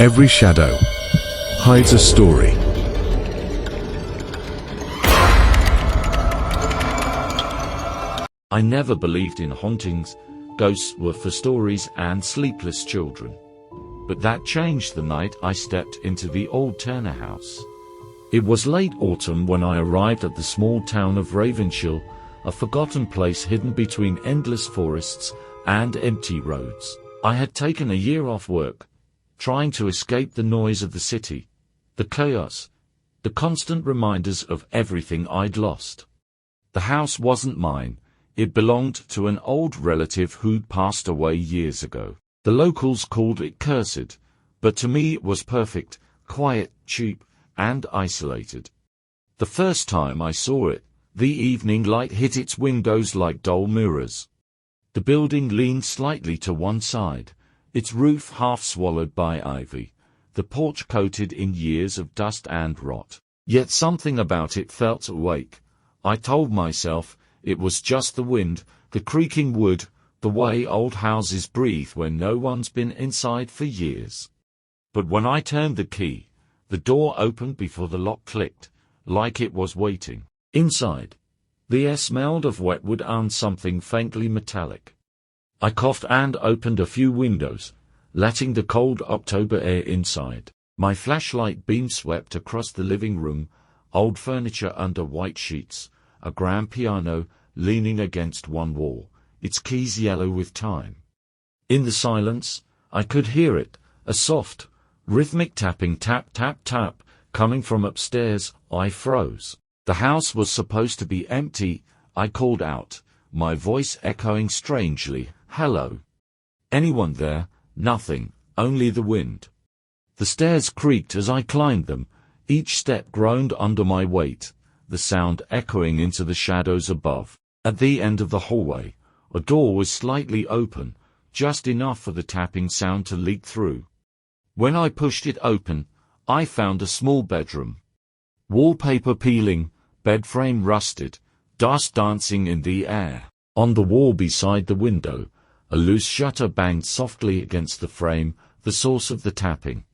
Every shadow hides a story. I never believed in hauntings. Ghosts were for stories and sleepless children. But that changed the night I stepped into the old Turner house. It was late autumn when I arrived at the small town of Ravenshill, a forgotten place hidden between endless forests and empty roads. I had taken a year off work, trying to escape the noise of the city, the chaos, the constant reminders of everything I'd lost. The house wasn't mine. It belonged to an old relative who'd passed away years ago. The locals called it cursed, but to me it was perfect, quiet, cheap, and isolated. The first time I saw it, the evening light hit its windows like dull mirrors. The building leaned slightly to one side, its roof half swallowed by ivy, the porch coated in years of dust and rot. Yet something about it felt awake. I told myself, it was just the wind, the creaking wood, the way old houses breathe when no one's been inside for years. But when I turned the key, the door opened before the lock clicked, like it was waiting. Inside, the air smelled of wet wood and something faintly metallic. I coughed and opened a few windows, letting the cold October air inside. My flashlight beam swept across the living room, old furniture under white sheets, a grand piano leaning against one wall, its keys yellow with time. In the silence, I could hear it, a soft, rhythmic tapping, tap, tap, tap, coming from upstairs. I froze. The house was supposed to be empty. I called out, my voice echoing strangely, "Hello? Anyone there?" Nothing, only the wind. The stairs creaked as I climbed them, each step groaned under my weight, the sound echoing into the shadows above. At the end of the hallway, a door was slightly open, just enough for the tapping sound to leak through. When I pushed it open, I found a small bedroom. Wallpaper peeling, bed frame rusted, dust dancing in the air. On the wall beside the window, a loose shutter banged softly against the frame, the source of the tapping.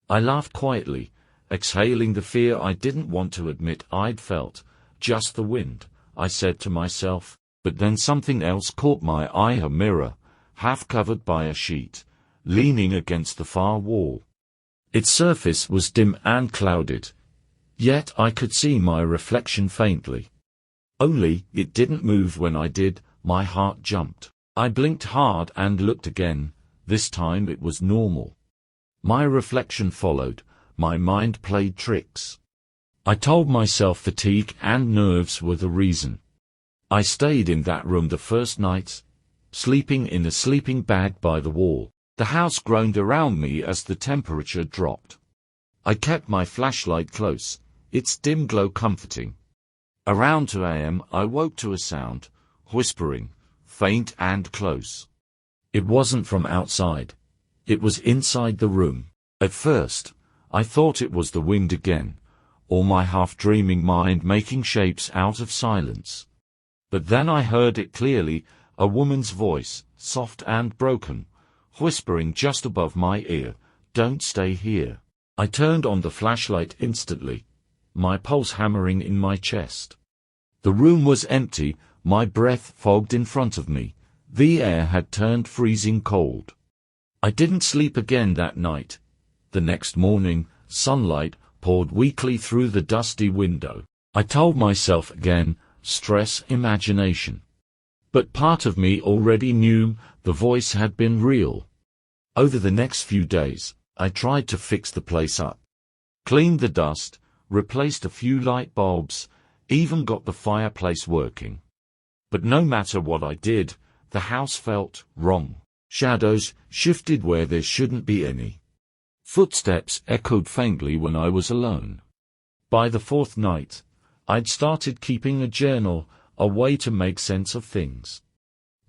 I laughed quietly, exhaling the fear I didn't want to admit I'd felt. Just the wind, I said to myself, but then something else caught my eye, a mirror, half covered by a sheet, leaning against the far wall. Its surface was dim and clouded, yet I could see my reflection faintly. Only, it didn't move when I did. My heart jumped. I blinked hard and looked again. This time it was normal. My reflection followed. My mind played tricks. I told myself fatigue and nerves were the reason. I stayed in that room the first night, sleeping in a sleeping bag by the wall. The house groaned around me as the temperature dropped. I kept my flashlight close, its dim glow comforting. Around 2 a.m. I woke to a sound, whispering, faint and close. It wasn't from outside. It was inside the room. At first, I thought it was the wind again, or my half-dreaming mind making shapes out of silence. But then I heard it clearly, a woman's voice, soft and broken, whispering just above my ear, "Don't stay here." I turned on the flashlight instantly, my pulse hammering in my chest. The room was empty, my breath fogged in front of me. The air had turned freezing cold. I didn't sleep again that night. The next morning, sunlight poured weakly through the dusty window. I told myself again, stress, imagination. But part of me already knew the voice had been real. Over the next few days, I tried to fix the place up. Cleaned the dust, replaced a few light bulbs, even got the fireplace working. But no matter what I did, the house felt wrong. Shadows shifted where there shouldn't be any. Footsteps echoed faintly when I was alone. By the fourth night, I'd started keeping a journal, a way to make sense of things.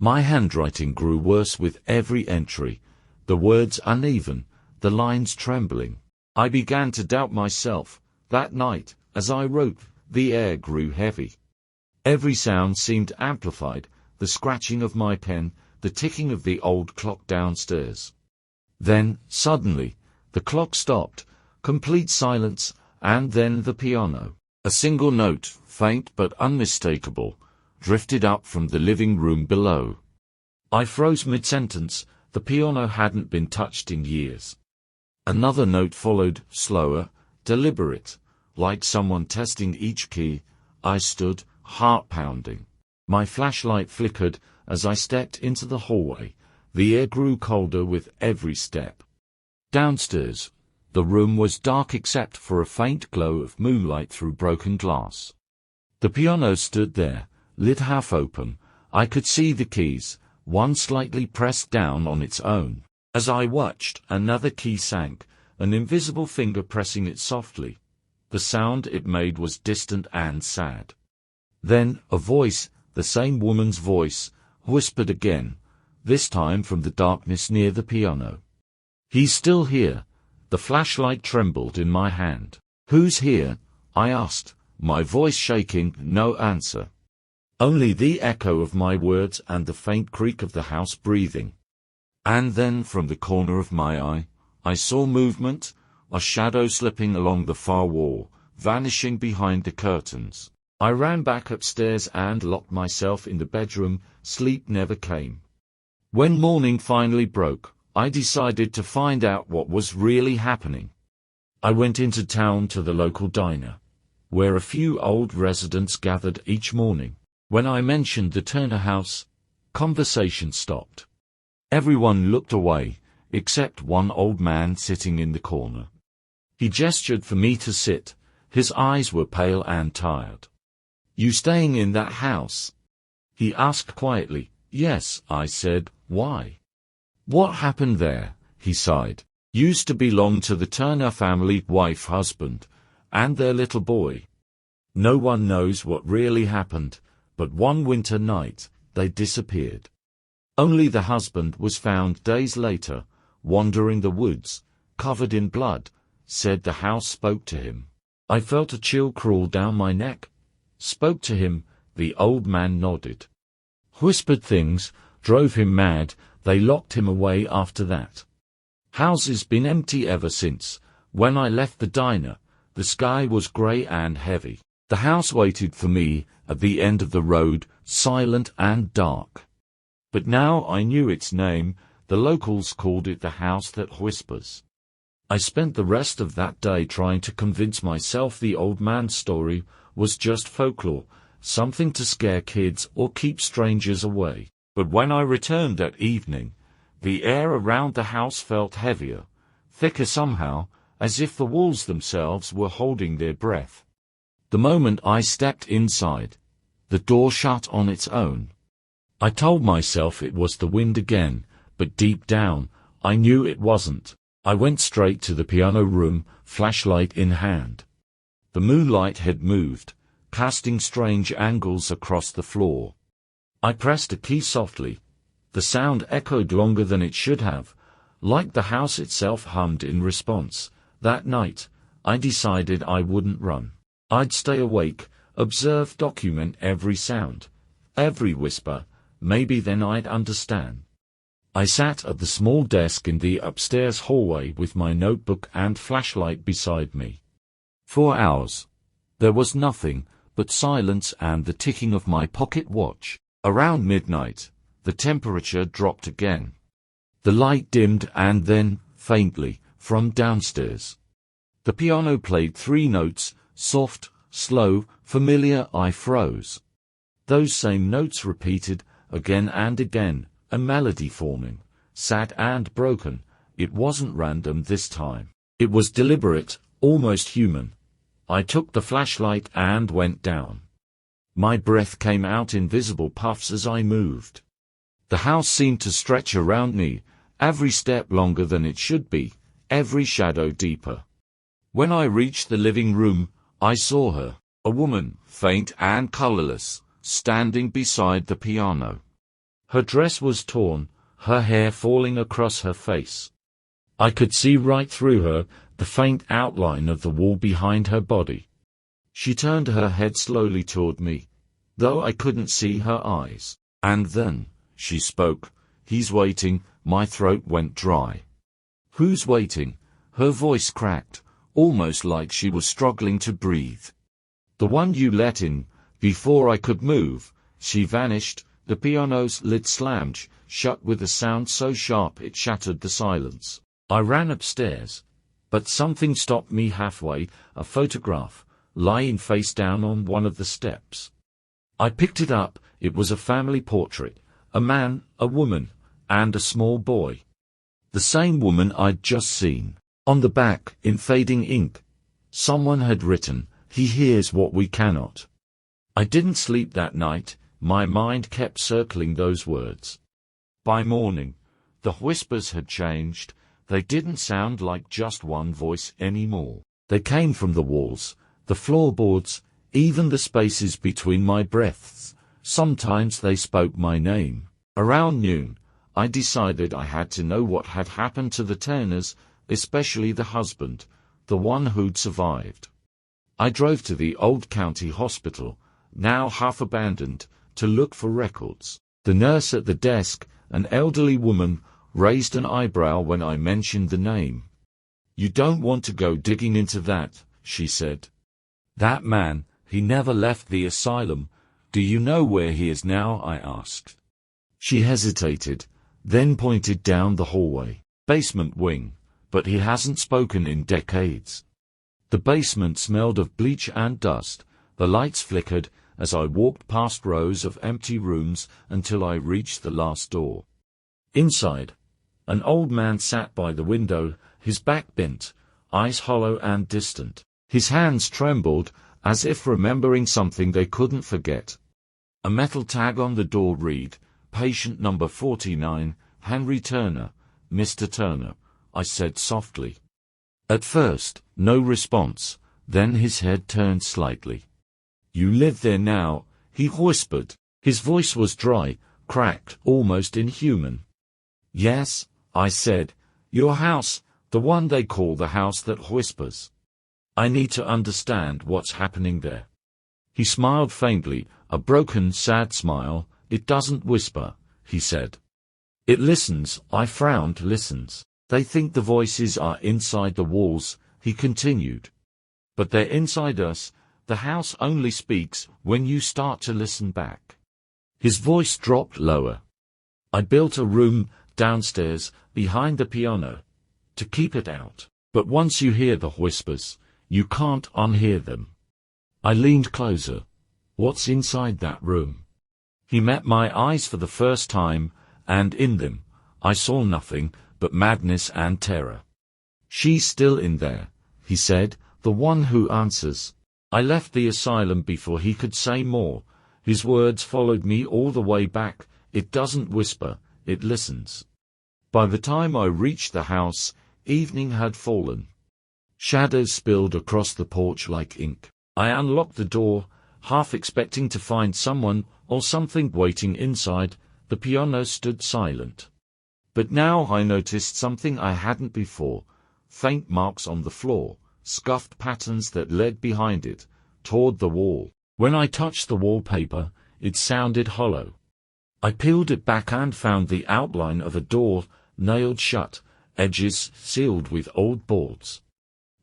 My handwriting grew worse with every entry, the words uneven, the lines trembling. I began to doubt myself. That night, as I wrote, the air grew heavy. Every sound seemed amplified, the scratching of my pen, the ticking of the old clock downstairs. Then, suddenly, The clock stopped, complete silence, and then the piano. A single note, faint but unmistakable, drifted up from the living room below. I froze mid-sentence. The piano hadn't been touched in years. Another note followed, slower, deliberate, like someone testing each key. I stood, heart pounding. My flashlight flickered as I stepped into the hallway. The air grew colder with every step. Downstairs, the room was dark except for a faint glow of moonlight through broken glass. The piano stood there, lid half open. I could see the keys, one slightly pressed down on its own. As I watched, another key sank, an invisible finger pressing it softly. The sound it made was distant and sad. Then, a voice, the same woman's voice, whispered again, this time from the darkness near the piano. "He's still here." The flashlight trembled in my hand. "Who's here?" I asked, my voice shaking. No answer. Only the echo of my words and the faint creak of the house breathing. And then from the corner of my eye, I saw movement, a shadow slipping along the far wall, vanishing behind the curtains. I ran back upstairs and locked myself in the bedroom. Sleep never came. When morning finally broke, I decided to find out what was really happening. I went into town to the local diner, where a few old residents gathered each morning. When I mentioned the Turner house, conversation stopped. Everyone looked away, except one old man sitting in the corner. He gestured for me to sit. His eyes were pale and tired. "You staying in that house?" he asked quietly. "Yes," I said. "Why?" "What happened there?" he sighed. "Used to belong to the Turner family, wife, husband, and their little boy. No one knows what really happened, but one winter night, they disappeared. Only the husband was found days later, wandering the woods, covered in blood. Said the house spoke to him." I felt a chill crawl down my neck. "Spoke to him," the old man nodded. "Whispered things, drove him mad. They locked him away after that. House's been empty ever since. When I left the diner, the sky was gray and heavy. The house waited for me at the end of the road, silent and dark. But now I knew its name. The locals called it the house that whispers." I spent the rest of that day trying to convince myself the old man's story was just folklore, something to scare kids or keep strangers away. But when I returned that evening, the air around the house felt heavier, thicker somehow, as if the walls themselves were holding their breath. The moment I stepped inside, the door shut on its own. I told myself it was the wind again, but deep down, I knew it wasn't. I went straight to the piano room, flashlight in hand. The moonlight had moved, casting strange angles across the floor. I pressed a key softly. The sound echoed longer than it should have, like the house itself hummed in response. That night, I decided I wouldn't run. I'd stay awake, observe, document every sound, every whisper. Maybe then I'd understand. I sat at the small desk in the upstairs hallway with my notebook and flashlight beside me. 4 hours. There was nothing but silence and the ticking of my pocket watch. Around midnight, the temperature dropped again. The light dimmed and then, faintly, from downstairs, the piano played 3 notes, soft, slow, familiar. I froze. Those same notes repeated, again and again, a melody forming, sad and broken. It wasn't random this time. It was deliberate, almost human. I took the flashlight and went down. My breath came out in visible puffs as I moved. The house seemed to stretch around me, every step longer than it should be, every shadow deeper. When I reached the living room, I saw her, a woman, faint and colorless, standing beside the piano. Her dress was torn, her hair falling across her face. I could see right through her, the faint outline of the wall behind her body. She turned her head slowly toward me, though I couldn't see her eyes. And then, she spoke. "He's waiting." My throat went dry. "Who's waiting?" Her voice cracked, almost like she was struggling to breathe. "The one you let in." Before I could move, she vanished. The piano's lid slammed shut with a sound so sharp it shattered the silence. I ran upstairs, but something stopped me halfway, a photograph, lying face down on one of the steps. I picked it up. It was a family portrait, a man, a woman, and a small boy. The same woman I'd just seen. On the back, in fading ink, someone had written, "He hears what we cannot." I didn't sleep that night. My mind kept circling those words. By morning, the whispers had changed. They didn't sound like just one voice anymore. They came from the walls, the floorboards, even the spaces between my breaths. Sometimes they spoke my name. Around noon, I decided I had to know what had happened to the Turners, especially the husband, the one who'd survived. I drove to the old county hospital, now half abandoned, to look for records. The nurse at the desk, an elderly woman, raised an eyebrow when I mentioned the name. "You don't want to go digging into that," she said. "That man, he never left the asylum. Do you know where he is now?" I asked. She hesitated, then pointed down the hallway. "Basement wing, but he hasn't spoken in decades." The basement smelled of bleach and dust. The lights flickered as I walked past rows of empty rooms until I reached the last door. Inside, an old man sat by the window, his back bent, eyes hollow and distant. His hands trembled, as if remembering something they couldn't forget. A metal tag on the door read, "Patient number 49, Henry Turner, Mr. Turner," I said softly. At first, no response, then his head turned slightly. "You live there now," he whispered. His voice was dry, cracked, almost inhuman. "Yes," I said. "Your house, the one they call the house that whispers. I need to understand what's happening there." He smiled faintly, a broken, sad smile. "It doesn't whisper," he said. "It listens." I frowned. "Listens. They think the voices are inside the walls," he continued. "But they're inside us. The house only speaks when you start to listen back." His voice dropped lower. "I built a room downstairs, behind the piano, to keep it out. But once you hear the whispers, you can't unhear them." I leaned closer. "What's inside that room?" He met my eyes for the first time, and in them, I saw nothing but madness and terror. "She's still in there," he said, "the one who answers." I left the asylum before he could say more. His words followed me all the way back. "It doesn't whisper, it listens." By the time I reached the house, evening had fallen. Shadows spilled across the porch like ink. I unlocked the door, half expecting to find someone or something waiting inside. The piano stood silent. But now I noticed something I hadn't before: faint marks on the floor, scuffed patterns that led behind it, toward the wall. When I touched the wallpaper, it sounded hollow. I peeled it back and found the outline of a door, nailed shut, edges sealed with old boards.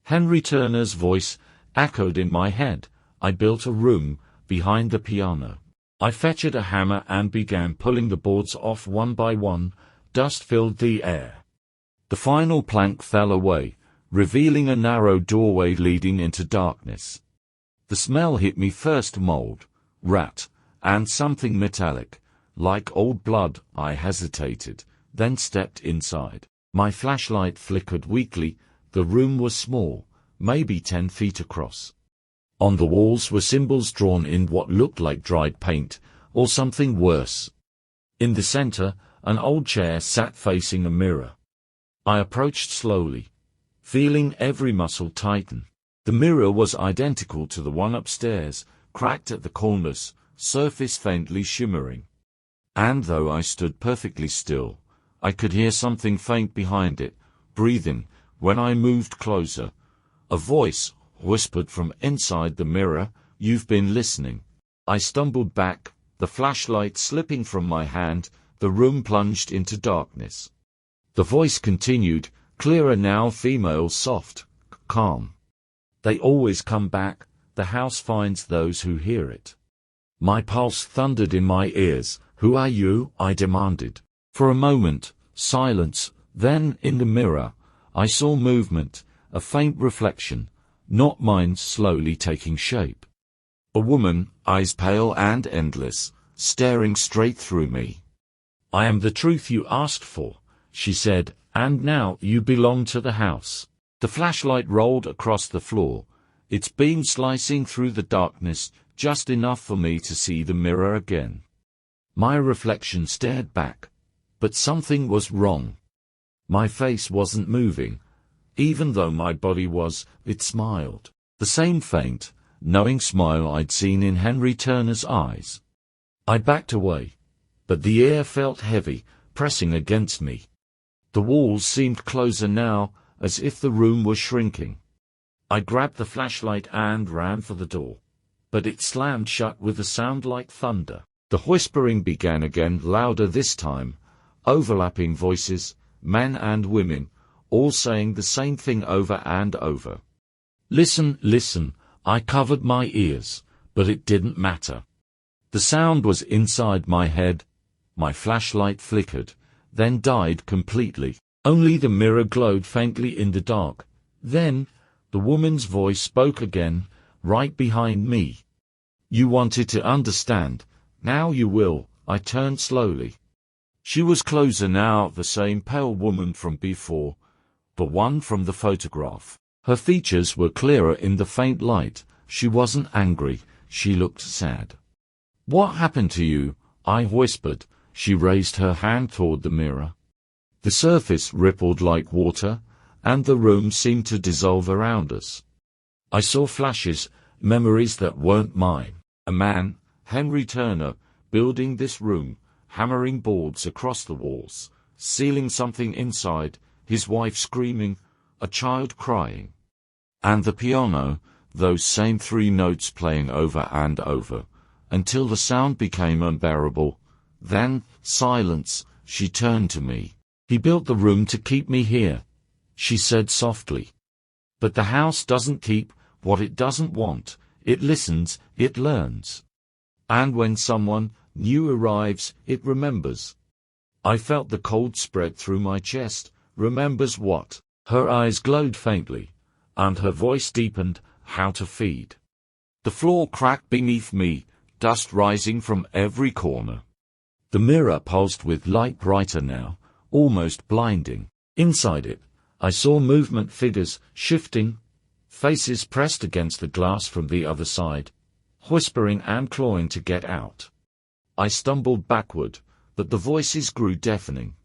Henry Turner's voice echoed in my head. I built a room behind the piano. I fetched a hammer and began pulling the boards off one by one. Dust filled the air. The final plank fell away, revealing a narrow doorway leading into darkness. The smell hit me first: mold, rat, and something metallic, like old blood. I hesitated, then stepped inside. My flashlight flickered weakly. The room was small, maybe 10 feet across. On the walls were symbols drawn in what looked like dried paint, or something worse. In the center, an old chair sat facing a mirror. I approached slowly, feeling every muscle tighten. The mirror was identical to the one upstairs, cracked at the corners, surface faintly shimmering. And though I stood perfectly still, I could hear something faint behind it, breathing. When I moved closer, a voice whispered from inside the mirror, "You've been listening." I stumbled back, the flashlight slipping from my hand. The room plunged into darkness. The voice continued, Clearer now, female, soft, calm. They always come back, the house finds those who hear it. My pulse thundered in my ears. Who are you? I demanded. For a moment, silence, then, in the mirror, I saw movement, a faint reflection, not mine, slowly taking shape. A woman, eyes pale and endless, staring straight through me. I am the truth you asked for, she said, and now you belong to the house. The flashlight rolled across the floor, its beam slicing through the darkness, just enough for me to see the mirror again. My reflection stared back, but something was wrong. My face wasn't moving, even though my body was. It smiled. The same faint, knowing smile I'd seen in Henry Turner's eyes. I backed away, but the air felt heavy, pressing against me. The walls seemed closer now, as if the room was shrinking. I grabbed the flashlight and ran for the door, but it slammed shut with a sound like thunder. The whispering began again, louder this time, overlapping voices, men and women, all saying the same thing over and over. Listen, listen, I covered my ears, but it didn't matter. The sound was inside my head. My flashlight flickered, then died completely. Only the mirror glowed faintly in the dark. Then, the woman's voice spoke again, right behind me. You wanted to understand. Now you will. I turned slowly. She was closer now, the same pale woman from before, the one from the photograph. Her features were clearer in the faint light. She wasn't angry, she looked sad. What happened to you? I whispered. She raised her hand toward the mirror. The surface rippled like water, and the room seemed to dissolve around us. I saw flashes, memories that weren't mine. A man, Henry Turner, building this room, hammering boards across the walls, sealing something inside, his wife screaming, a child crying. And the piano, those same 3 notes playing over and over, until the sound became unbearable. Then, silence. She turned to me. He built the room to keep me here, she said softly. But the house doesn't keep what it doesn't want. It listens, it learns. And when someone new arrives, it remembers. I felt the cold spread through my chest. Remembers what? Her eyes glowed faintly, and her voice deepened. How to feed. The floor cracked beneath me, dust rising from every corner. The mirror pulsed with light, brighter now, almost blinding. Inside it, I saw movement, figures shifting, faces pressed against the glass from the other side, whispering and clawing to get out. I stumbled backward, but the voices grew deafening.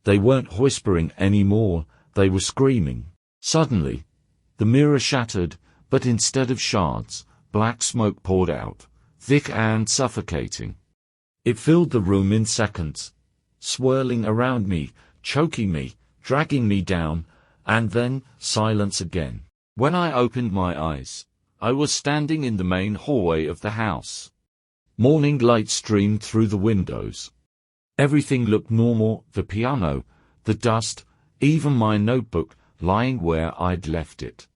They weren't whispering anymore, they were screaming. Suddenly, the mirror shattered, but instead of shards, black smoke poured out, thick and suffocating. It filled the room in seconds, swirling around me, choking me, dragging me down, and then silence again. When I opened my eyes, I was standing in the main hallway of the house. Morning light streamed through the windows. Everything looked normal, the piano, the dust, even my notebook lying where I'd left it.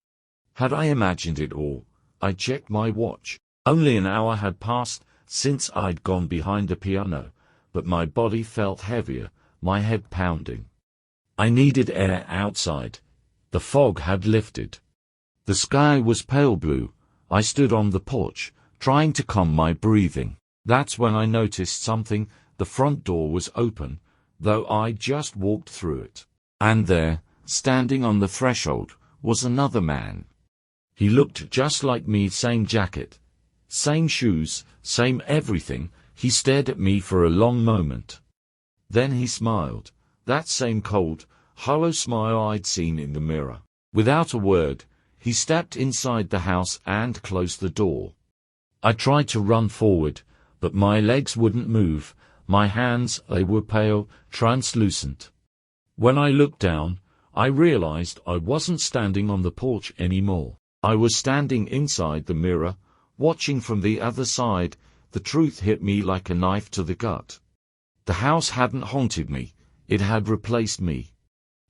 Had I imagined it all? I checked my watch. Only an hour had passed since I'd gone behind the piano, but my body felt heavier, my head pounding. I needed air outside. The fog had lifted. The sky was pale blue. I stood on the porch, trying to calm my breathing. That's when I noticed something. The front door was open, though I just walked through it. And there, standing on the threshold, was another man. He looked just like me, same jacket, same shoes, same everything. He stared at me for a long moment. Then he smiled, that same cold, hollow smile I'd seen in the mirror. Without a word, he stepped inside the house and closed the door. I tried to run forward, but my legs wouldn't move. My hands, they were pale, translucent. When I looked down, I realized I wasn't standing on the porch anymore. I was standing inside the mirror, watching from the other side. The truth hit me like a knife to the gut. The house hadn't haunted me, it had replaced me.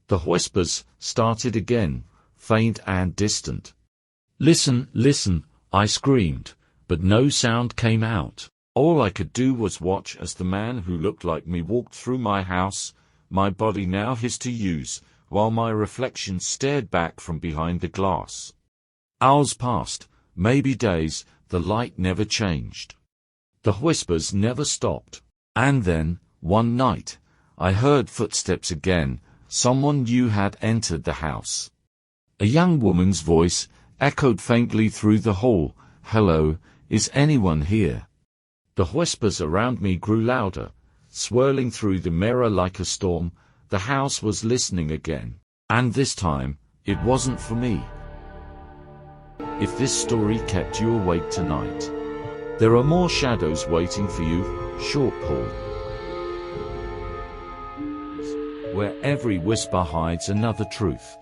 The whispers started again, faint and distant. "Listen, listen," I screamed, but no sound came out. All I could do was watch as the man who looked like me walked through my house, my body now his to use, while my reflection stared back from behind the glass. Hours passed, maybe days, the light never changed. The whispers never stopped. And then, one night, I heard footsteps again. Someone new had entered the house. A young woman's voice echoed faintly through the hall. "Hello, is anyone here?" The whispers around me grew louder, swirling through the mirror like a storm. The house was listening again. And this time, it wasn't for me. If this story kept you awake tonight, there are more shadows waiting for you. Short Paul. Where every whisper hides another truth.